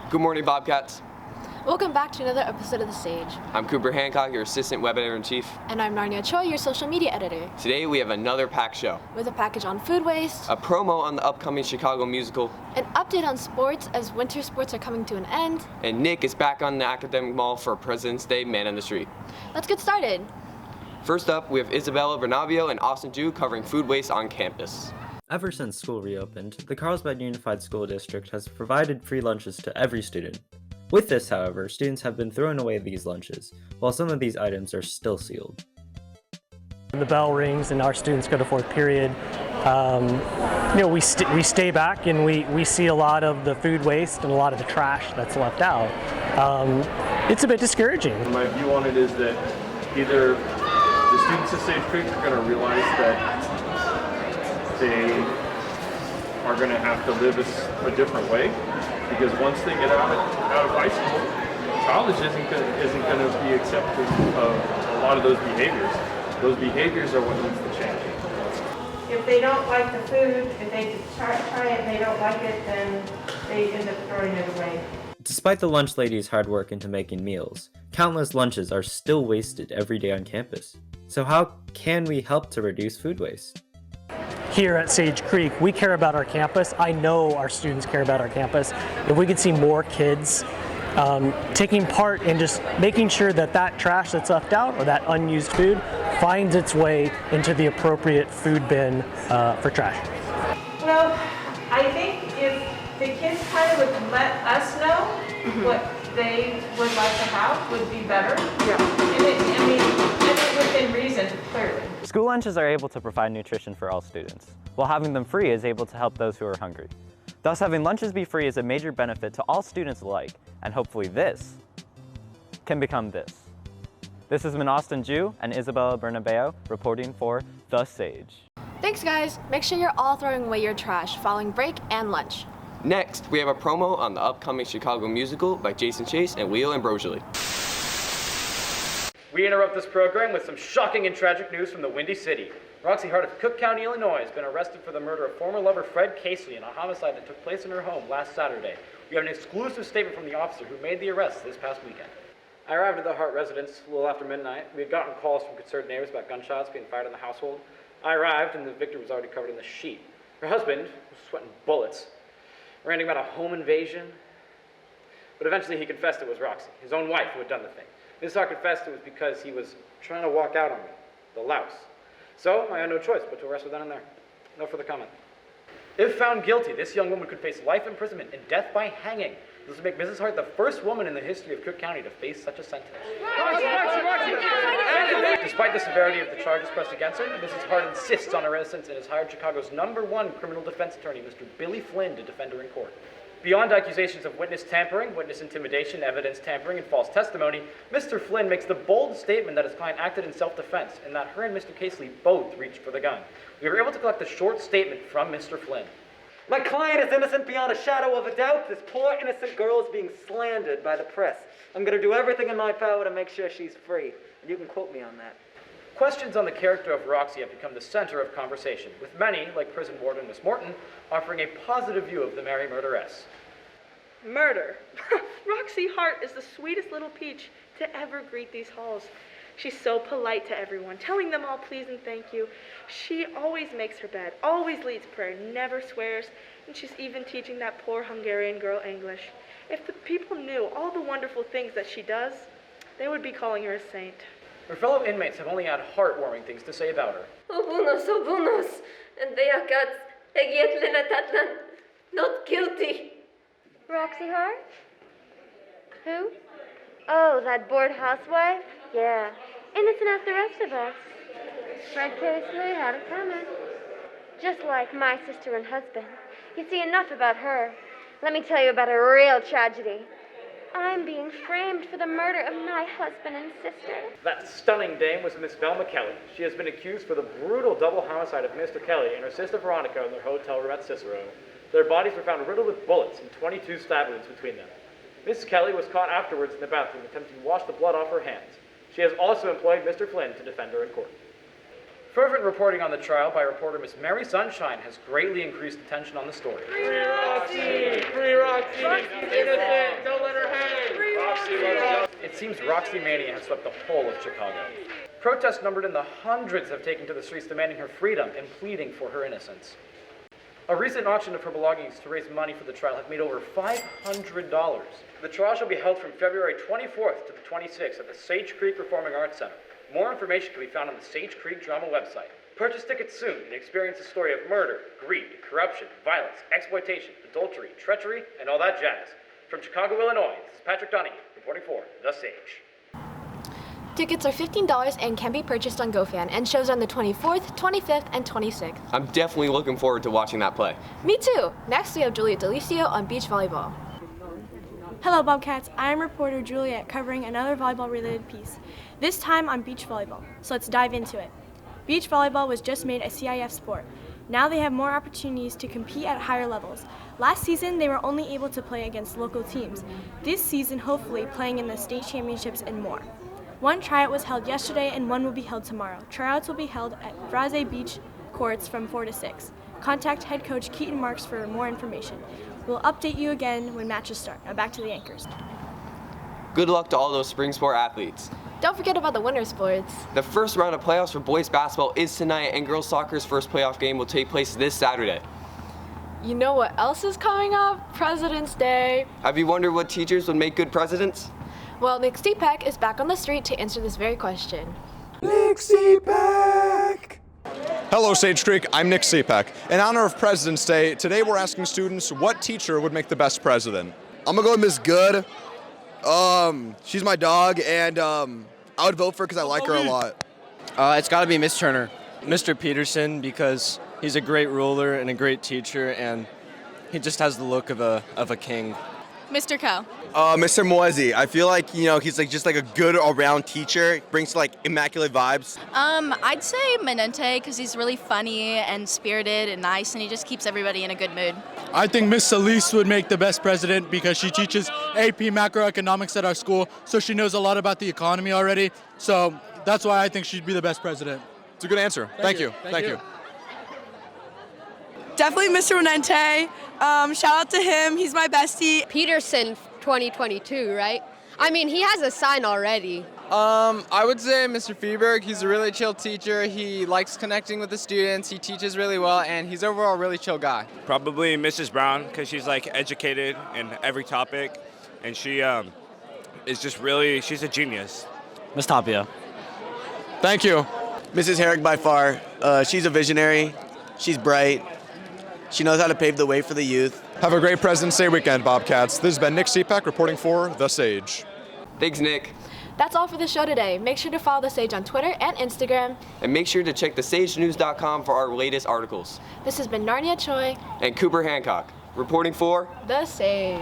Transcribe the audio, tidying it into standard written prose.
Good morning, Bobcats. Welcome back to another episode of The Stage. I'm Cooper Hancock, your assistant web editor-in-chief. And I'm Narnia Choi, your social media editor. Today we have another packed show. With a package on food waste, A promo on the upcoming Chicago musical, an update on sports as winter sports are coming to an end, and Nick is back on the academic mall for President's Day Man in the Street. Let's get started. First up, we have Isabella, Bernabeo, and Austin Ju covering food waste on campus. Ever since school reopened, the Carlsbad Unified School District has provided free lunches to every student. With this, however, students have been throwing away these lunches, while some of these items are still sealed. The bell rings and our students go to fourth period. We stay back and we see a lot of the food waste and a lot of the trash that's left out. It's a bit discouraging. My view on it is that either the students at Sage Creek are going to realize that they are going to have to live a different way, because once they get out of high school, college isn't going to be accepting of a lot of those behaviors. Those behaviors are what needs to change. If they don't like the food, if they try it and they don't like it, then they end up throwing it away. Despite the lunch ladies' hard work into making meals, countless lunches are still wasted every day on campus. So how can we help to reduce food waste? Here at Sage Creek, we care about our campus. I know our students care about our campus. If we could see more kids taking part in just making sure that that trash that's left out or that unused food finds its way into the appropriate food bin for trash. Well, I think if the kids kind of would let us know what they would like to have would be better. Yeah. And within reason, clearly. School lunches are able to provide nutrition for all students, while having them free is able to help those who are hungry. Thus, having lunches be free is a major benefit to all students alike, and hopefully this can become this. This has been Austin Ju and Isabella Bernabeo reporting for The Sage. Thanks, guys. Make sure you're all throwing away your trash following break and lunch. Next, we have a promo on the upcoming Chicago musical by Jason Chase and Ambrogelly. We interrupt this program with some shocking and tragic news from the Windy City. Roxy Heart of Cook County, Illinois has been arrested for the murder of former lover Fred Casely in a homicide that took place in her home last Saturday. We have an exclusive statement from the officer who made the arrest this past weekend. I arrived at the Hart residence a little after midnight. We had gotten calls from concerned neighbors about gunshots being fired in the household. I arrived and the victim was already covered in the sheet. Her husband was sweating bullets, ranting about a home invasion. But eventually he confessed it was Roxy, his own wife, who had done the thing. Ms. Hart confessed it was because he was trying to walk out on me, the louse. So I had no choice but to arrest her then and there. No further comment. If found guilty, this young woman could face life imprisonment and death by hanging. This would make Mrs. Hart the first woman in the history of Cook County to face such a sentence. Despite the severity of the charges pressed against her, Mrs. Hart insists on her innocence and has hired Chicago's #1 criminal defense attorney, Mr. Billy Flynn, to defend her in court. Beyond accusations of witness tampering, witness intimidation, evidence tampering, and false testimony, Mr. Flynn makes the bold statement that his client acted in self-defense and that her and Mr. Casely both reached for the gun. We were able to collect a short statement from Mr. Flynn. My client is innocent beyond a shadow of a doubt. This poor innocent girl is being slandered by the press. I'm going to do everything in my power to make sure she's free. And you can quote me on that. Questions on the character of Roxy have become the center of conversation, with many, like prison warden Miss Morton, offering a positive view of the merry murderess. Murder. Roxy Heart is the sweetest little peach to ever greet these halls. She's so polite to everyone, telling them all please and thank you. She always makes her bed, always leads prayer, never swears, and she's even teaching that poor Hungarian girl English. If the people knew all the wonderful things that she does, they would be calling her a saint. Her fellow inmates have only had heartwarming things to say about her. Oh, bunos, and they are got Tatlan, not guilty. Roxy Heart? Who? Oh, that bored housewife? Yeah. Innocent as the rest of us. Fred Casely had it coming. Just like my sister and husband. You see, enough about her. Let me tell you about a real tragedy. I'm being framed for the murder of my husband and sister. That stunning dame was Miss Velma Kelly. She has been accused for the brutal double homicide of Mr. Kelly and her sister Veronica in their hotel room at Cicero. Their bodies were found riddled with bullets and 22 stab wounds between them. Miss Kelly was caught afterwards in the bathroom attempting to wash the blood off her hands. She has also employed Mr. Flynn to defend her in court. Fervent reporting on the trial by reporter Miss Mary Sunshine has greatly increased attention on the story. Free Roxy! Free Roxy! Roxy's innocent! Don't let her hang! Free Roxy! It seems Roxy Mania has swept the whole of Chicago. Protests numbered in the hundreds have taken to the streets demanding her freedom and pleading for her innocence. A recent auction of her belongings to raise money for the trial have made over $500. The trial shall be held from February 24th to the 26th at the Sage Creek Performing Arts Center. More information can be found on the Sage Creek Drama website. Purchase tickets soon and experience the story of murder, greed, corruption, violence, exploitation, adultery, treachery, and all that jazz. From Chicago, Illinois, this is Patrick Donahue, reporting for The Sage. Tickets are $15 and can be purchased on GoFan, and shows on the 24th, 25th, and 26th. I'm definitely looking forward to watching that play. Me too! Next we have Juliette Delicio on beach volleyball. Hello Bobcats, I am reporter Juliette covering another volleyball related piece, this time on beach volleyball, so let's dive into it. Beach volleyball was just made a CIF sport. Now they have more opportunities to compete at higher levels. Last season they were only able to play against local teams. This season hopefully playing in the state championships and more. One tryout was held yesterday and one will be held tomorrow. Tryouts will be held at Vraze Beach courts from 4 to 6. Contact head coach Keaton Marks for more information. We'll update you again when matches start. Now back to the anchors. Good luck to all those spring sport athletes. Don't forget about the winter sports. The first round of playoffs for boys basketball is tonight, and girls soccer's first playoff game will take place this Saturday. You know what else is coming up? President's Day. Have you wondered what teachers would make good presidents? Well, Nick Cepek is back on the street to answer this very question. Nick Cepek! Hello, Sage Creek. I'm Nick Cepek. In honor of President's Day, today we're asking students what teacher would make the best president. I'm gonna go with Miss Good. She's my dog, and I would vote for her because I like her a lot. It's got to be Miss Turner. Mr. Peterson, because he's a great ruler and a great teacher, and he just has the look of a king. Mr. Coe. Mr. Moisey. I feel like, he's just a good all-round teacher. Brings immaculate vibes. I'd say Menente because he's really funny and spirited and nice, and he just keeps everybody in a good mood. I think Miss Solis would make the best president because she teaches AP macroeconomics at our school, so she knows a lot about the economy already. So that's why I think she'd be the best president. It's a good answer. Thank you. Thank you. Definitely Mr. Menente. Shout out to him. He's my bestie. Peterson 2022, right? I mean, he has a sign already. I would say Mr. Feeberg. He's a really chill teacher. He likes connecting with the students. He teaches really well, and he's overall a really chill guy. Probably Mrs. Brown, because she's educated in every topic, and she is just really, she's a genius. Miss Tapia. Thank you. Mrs. Herrick by far. She's a visionary. She's bright. She knows how to pave the way for the youth. Have a great President's Day weekend, Bobcats. This has been Nick Cepek reporting for The Sage. Thanks, Nick. That's all for the show today. Make sure to follow The Sage on Twitter and Instagram. And make sure to check thesagenews.com for our latest articles. This has been Narnia, Choi, and Cooper Hancock, reporting for The Sage.